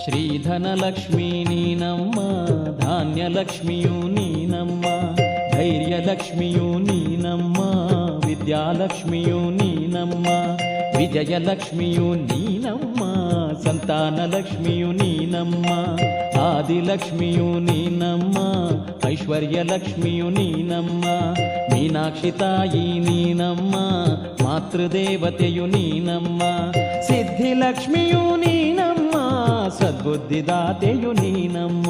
ಶ್ರೀಧನಲಕ್ಷ್ಮೀ ನೀನಮ್ಮ, ಧಾನ್ಯಲಕ್ಷ್ಮಿಯೂ ನೀನಮ್ಮ, ಧೈರ್ಯಲಕ್ಷ್ಮಿಯೂ ನೀನಮ್ಮ, ವಿದ್ಯಾಲಕ್ಷ್ಮಿಯೂ ನೀನಮ್ಮ, ವಿಜಯಲಕ್ಷ್ಮಿಯೂ ನೀನಮ್ಮ, ಸಂತಾನಲಕ್ಷ್ಮಿಯೂ ನೀನಮ್ಮ, ಆದಿಲಕ್ಷ್ಮಿಯೂ ನೀನಮ್ಮ, ಐಶ್ವರ್ಯಲಕ್ಷ್ಮಿಯೂ ನೀನಮ್ಮ, ಮೀನಾಕ್ಷಿ ತಾಯಿ ನೀನಮ್ಮ, ಮಾತೃದೇವತೆಯು ನೀನಮ್ಮ, ಸಿದ್ಧಿಲಕ್ಷ್ಮಿಯೂ ನೀನಮ್ಮ, ಸದ್ಬುದ್ಧಿದಾತೆಯು ನೀನಮ್ಮ.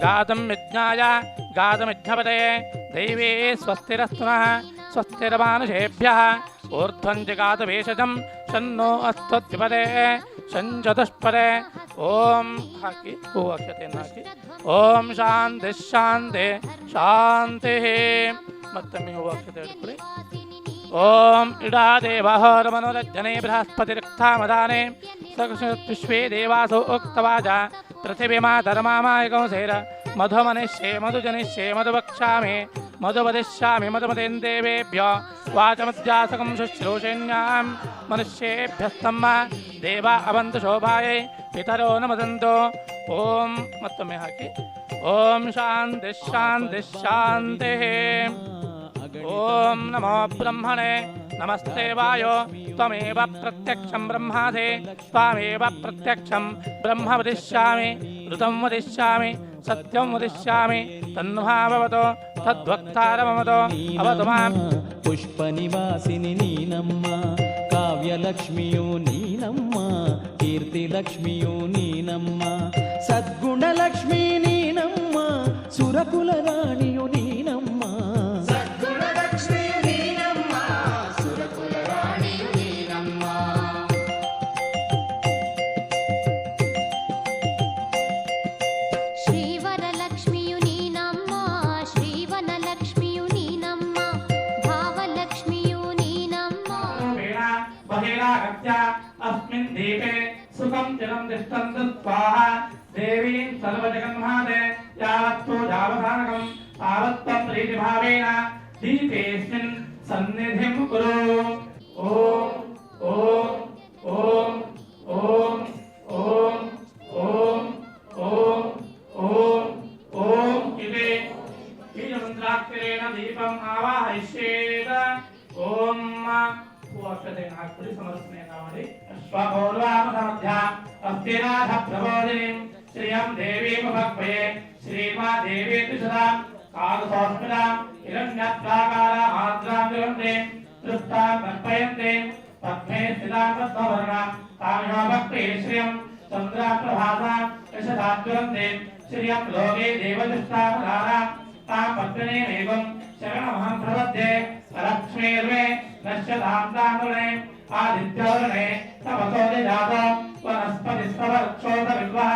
ಗಾತಂ ಯಜ್ಞಾಯ ಗಾತಮಿಜ್ಞಪತೆ ದೈವೇ ಸ್ವಸ್ತಿರಸ್ತುನಃ ಸ್ವಸ್ತಿರಮಾನುಷೇಭ್ಯಃ ಊರ್ಧ್ವಂ ಜಗಾತ ಭೇಷಜಂ ಶನ್ನೋ ಅಸ್ತದ್ವಿಪದೇ ಶಂಚತುಷ್ಪದೇ. ಓಂ ಹಾಕಿ ಹೂ ಅಕ್ಷತೆಯನ್ನು ಹಾಕಿ. ಓಂ ಶಾಂತಿ ಶಾಂತಿ ಶಾಂತಿ. ಮತ್ತೊಮ್ಮೆ ಹೂ ಅಕ್ಷತೆ ಹಿಡ್ಕೊಳ್ಳಿ. ಓಂ ಇಡಾ ದೇವಾಹೋರಮನೋರಜ್ಜನೆ ಬೃಹಸ್ಪತಿರಿಕ್ತಾಮದಾನೆ ಸಕೃಷ್ಣೇ ದೇವಾಸೋ ಉಕ್ತವಾಜ ಪೃಥಿವಿಮಾ ಧರ್ಮಾಮಾಯಕಂಸೇರ ಮಧುಮನಿಷ್ಯೆ ಮಧುಜನಿಷ್ಯೆ ಮಧುವಕ್ಷ್ಯಾಮಿ ಮಧುವದಿಷ್ಯಾಮಿ ಮಧುಮತೇನ್ ದೇವೇಭ್ಯೋ ವಾಚಮಧ್ಯಾಸಕಂ ಶುಶ್ರೂಷಣ್ಯಾಂ ಮನುಷ್ಯೇಭ್ಯಸ್ತಮ್ಮ ದೇವ ಅವಂತು ಶೋಭಾಯೈ ಪಿತರೋ ನಮದಂತು. ಓಂ ಮತ್ತೊಮ್ಮೆ ಹಾಕಿ. ಓಂ ಶಾಂತಿ ಶಾಂತಿ ಶಾಂತಿ. ಓಂ ನಮೋ ಬ್ರಹ್ಮಣೇ ನಮಸ್ತೆ ವಾಯೋ ತ್ವಮೇವ ಪ್ರತ್ಯಕ್ಷಂ ಬ್ರಹ್ಮಾಧಿ ತ್ವಮೇವ ಪ್ರತ್ಯಕ್ಷಂ ಬ್ರಹ್ಮ ವದಿಷ್ಯಾಮಿ ಋತಂ ವದಿಷ್ಯಾಮಿ ಸತ್ಯಂ ವದಿಷ್ಯಾಮಿ ತನ್ಮಹಾಭವತೋ ತದ್ವಕ್ತಾರಮವತೋ ಅವತು ಮಾಂ. ಪುಷ್ಪನಿವಾಸಿನಿ ನೀನಮ್ಮ, ಕಾವ್ಯಲಕ್ಷ್ಮಿಯೂ ನೀನಮ್ಮ, ಕೀರ್ತಿಲಕ್ಷ್ಮಿಯೂ ನೀನಮ್ಮ, ಸದ್ಗುಣಲಕ್ಷ್ಮೀ ನೀನಮ್ಮ, ಸುರಕುಲ ರಾಣಿಯು ನೀನಮ್ಮ. अस्मिन् दीपे सुखं जलं तिष्ठन्तु स्वाहा. देवीं सर्वजगन्माते यावत्तो जावधानकं तावत्त्वं प्रीतिभावेन दीपेऽस्मिन् सन्निधिं कुरु. ओम ओम ओम ओम ओम ओम ओम ओम ओम इति बीजमन्त्राक्षरेण दीपम् आवाहयिष्येत. ओम ಅಕ್ಷತೆಯನ್ನು ಹಾಕಿಬಿಡಿ, ಸಮರ್ಪಣೆಯನ್ನು ಮಾಡಿ. ಸ್ವಗೌರವಾಮಧ್ಯ ಅಸ್ತಿನಾಥ ಪ್ರಬೋಧಿನಿಂ ಶ್ರಿಯಂ ದೇವೀಂ ಭಕ್ವಯೇ ಶ್ರೀಮಾ ದೇವೇತಿ ಸದಾ ಕಾಲಸೋಸ್ಮಿತಾಂ ಹಿರಣ್ಯಪ್ರಾಕಾರ ಮಾತ್ರಾಂ ವಿವಂತೆ ತೃಪ್ತಾಂ ಕಲ್ಪಯಂತೆ ಪದ್ಮೇ ಸ್ಥಿತಾಂ ಪದ್ಮವರ್ಣಾಂ ತಾಮಿಹ ಭಕ್ವಯೇ ಶ್ರಿಯಂ ಚಂದ್ರಾಂ ಪ್ರಭಾಸಾಂ ಯಶದಾದ್ವಿವಂತೆ ಶ್ರಿಯಂ ಲೋಕೆ ದೇವದೃಷ್ಟಾಪಧಾರಾಂ ತಾಂ ಪದ್ಮನೇಮೇವಂ ಶರಣಮಹಂ ಪ್ರಪದ್ಯೆ. ಲಕ್ಷ್ಮೀರ್ಮೇ ನಶ್ಯತಾಂತಾನುಣೆ ಆದಿತ್ಯೌರ್ಣೆ ತಪಸೋದೆ ಜಾತ ವನಸ್ಪತಿಸ್ತವಕ್ಷೋತ ವಿದ್ವಃ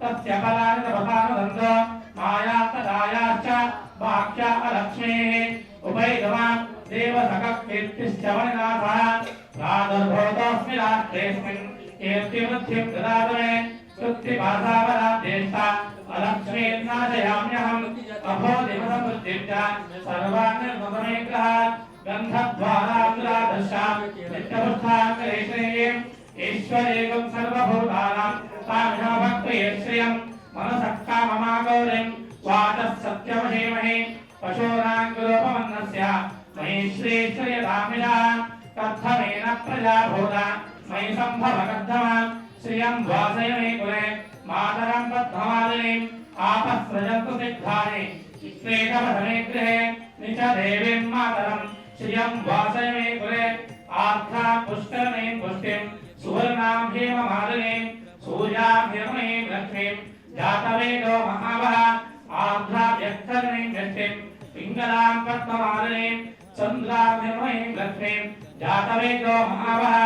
ತಸ್ಯ ಫಲಾನಿ ತಪಸಾನುದಂತೋ ಮಾಯಾತ್ತದಾಯಾಶ್ಚ ವಾಕ್ಯ ಅಲಕ್ಷ್ಮೀಃ ಉಭಯಗವಾನ್ ದೇವಸಖಃ ಕೀರ್ತಿಶ್ಚವನಿನಾಥಃ ಪ್ರಾದುರ್ಭೂತೋऽಸ್ಮಿ ರಾಷ್ಟ್ರೇऽಸ್ಮಿನ್ ಕೀರ್ತಿವೃದ್ಧಿಂ ದದಾತು मे स्तुतिभासावराध्येष्ठ अलक्ष्मीर्नाशयाम्यहम् अभोदिमसमृद्धिं च सर्वान्निर्मममेग्रहात् गन्धद्वारान्द्रादशां नित्यपुष्ठाङ्गलेशनीयम् ईश्वरेकं सर्वभूतानां तामिह भक्तये श्रियं मनसः काममागौरिं वाचः सत्यमधीमहि पशूनां गुरोपमन्नस्य मयि श्रीश्रियतामिषा कर्थमेन प्रजाभूता मयि सम्भवकर्धमान् श्रियं वासय मे कुले मातरं पद्ममालिनीं आपः सृजन्तु सिद्धानि चित्रेकवसमे गृहे निच देवीं मातरं श्रियं वासय मे कुले आर्द्रां पुष्करणीं पुष्टिं सुवर्णां हेममालिनीं सूर्यां हिरण्मयीं लक्ष्मीं जातवेदो महावः आर्द्रां यक्षरणीं यष्टिं पिङ्गलां पद्ममालिनीं चन्द्रां हिरण्मयीं लक्ष्मीं जातवेदो महावः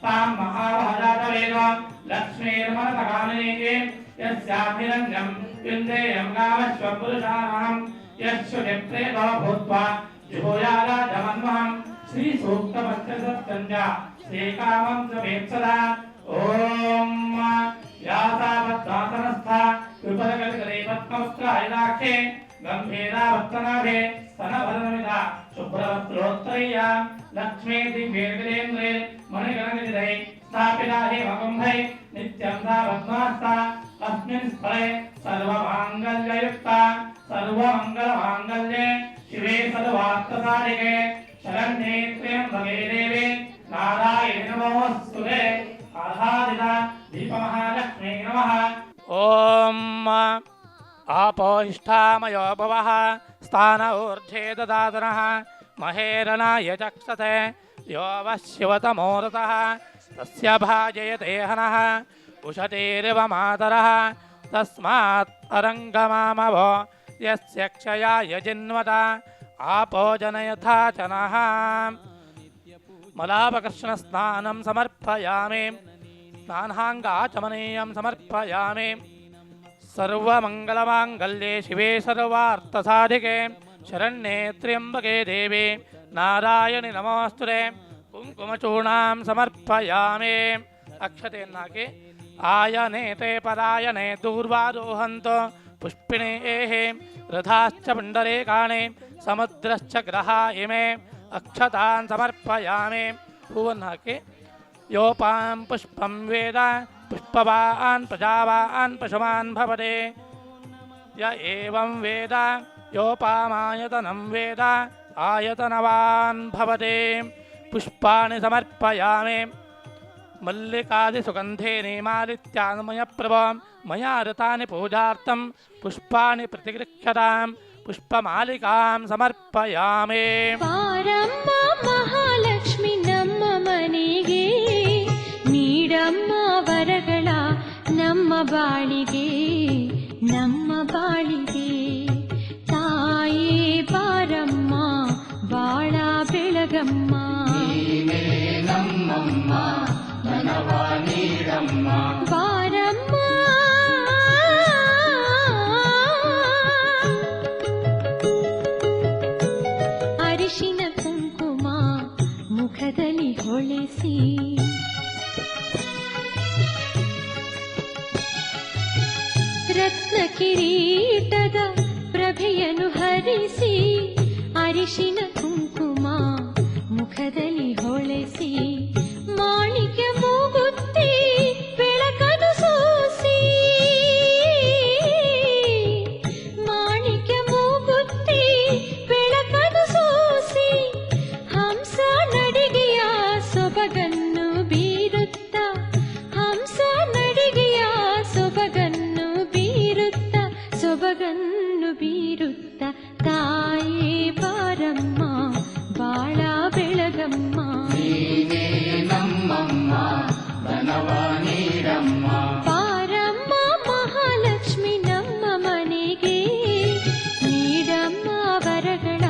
तां महावः जातवेदो लक्ष्मीर्मनसकामिनीं यस्याभिरञ्जं विन्देयं गावश्वपुरुषामहं यश्चुनिप्रेतो भूत्वा जुहोयाराजमन्महं श्रीसूक्तमध्यसत्यञ्च श्रीकामं च वेत्सदा. ॐ व्यासावद्वासनस्था विपदकलिकले पद्मवस्त्रायदाक्षे गम्भीरावर्तनाभे स्तनभरनमिता शुभ्रवस्त्रोत्तरैः लक्ष्मी दिव्येन्द्रे मणिगणनिधे स्थापिता हे मकुम्भै नित्यं सा पद्मास्ता अस्मिन् स्थले सर्वमाङ्गल्ययुक्ता सर्वमङ्गलमाङ्गल्ये शिवे सर्वार्थसाधिके शरण्ये त्र्यम्बके देवे नारायणे नमोऽस्तुते आधारिता दीपमहालक्ष्मी नमः। ॐ आपोष्ठामयो भवः स्थान ऊर्ध्वे ददातनः महेरणाय चक्षते यो वः शिवतमोरतः तस्य भाजयते हनः उशतीरिव मातरः तस्मात् अरङ्गमामवो यस्य क्षयाय जिन्वत आपो जनयथा च नः। मलापकृष्णस्नानं समर्पयामि स्नानाङ्गाचमनीयं समर्पयामि। सर्वमङ्गलमाङ्गल्ये शिवे सर्वार्थसाधिके शरण्ये त्र्यम्बके देवे नारायणि नमोऽस्तुते। कुङ्कुमचूर्णां समर्पयामि। अक्षतेन्नाके आयनेते परायणे दूर्वारोहन्तो पुष्पिणेः रथाश्च पुण्डरीकाणि समुद्रश्च ग्रहा इमे अक्षतान् समर्पयामि। हूवन्नाके योपां पुष्पं वेद पुष्पवान् प्रजावान् पशुमान् भवते य एवं वेद योपामायतनं वेद आयतनवान् भवते। पुष्पाणि समर्पयामि। मल्लिकादिसुगन्धेन मालित्यान्मयप्रभो मया ऋतानि पूजार्थं पुष्पाणि प्रतिगृह्यतां पुष्पमालिकां समर्पयामि। पारम्म महालक्ष्मी ನಮ್ಮ ಮನೆಗೆ ನೀಡಮ್ಮ ವರಗಳ ನಮ್ಮ ಬಾಳಿಗೆ ತಾಯೇ ಬಾರಮ್ಮ ಬಾಳ ಬೆಳಗಮ್ಮ ನೀನೇ ನಮ್ಮಮ್ಮ ಧನವ ನೀಡಮ್ಮ ಬಾರಮ್ಮ ಅರಿಶಿನ ಕುಂಕುಮ ಮುಖದಲ್ಲಿ ಹೊಳೆಸಿ ರತ್ನ ಕಿರೀಟದ ಪ್ರಭೆಯನ್ನು ಹರಿಸಿ ಅರಿಶಿನ ಕುಂಕುಮ ಮುಖದಲ್ಲಿ ಹೊಳೆಸಿ ಮಾಣಿಕ್ಯ ಮೂಗುತ್ತಿ ಬೆಳಕನ್ನು ಸೂಸಿ ಮಾಣಿಕ್ಯ ಮೂಗುತ್ತಿ ಬೆಳಕನ್ನು ಸೂಸಿ ಹಂಸ ನಡಿಗೆಯ ಸೊಬಗನ್ನು ಬೀರುತ್ತ ಹಂಸ ನಡಿಗೆಯ ಸೊಬಗನ್ನು ಬೀರುತ್ತ ತಾಯೇ ಬಾರಮ್ಮ ಬಾಳ ಬೆಳಗಮ್ಮ ನೀನೇ ನಮ್ಮಮ್ಮ ಧನವ ನೀಡಮ್ಮ ಬಾರಮ್ಮ ಮಹಾಲಕ್ಷ್ಮಿ ನಮ್ಮ ಮನೆಗೆ ನೀಡಮ್ಮ ವರಗಳ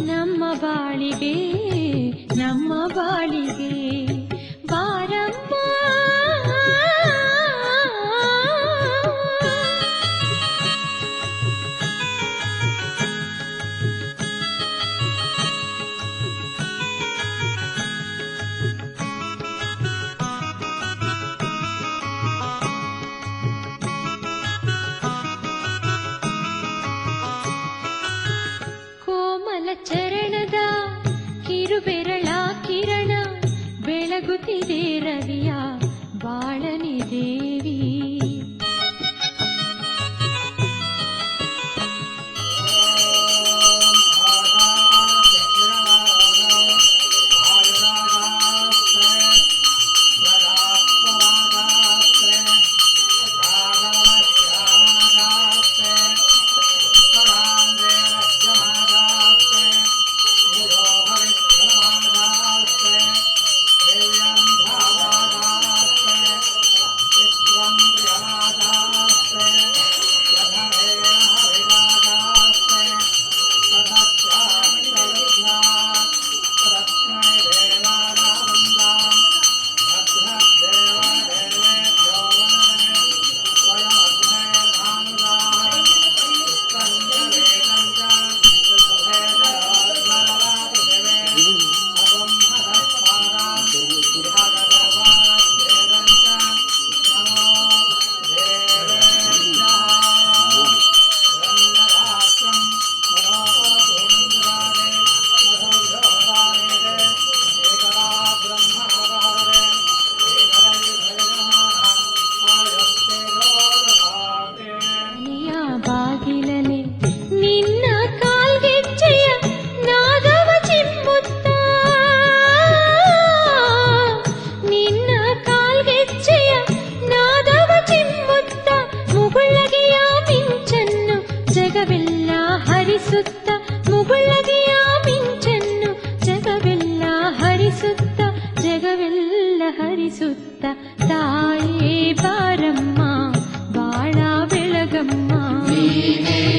ನಮ್ಮ ಬಾಳಿಗೆ ಬಾರಮ್ಮ ಹರಿಸುತ್ತ ತಾಯೇ ಬಾರಮ್ಮ ಬಾಳ ಬೆಳಗಮ್ಮ. ನೀನೇ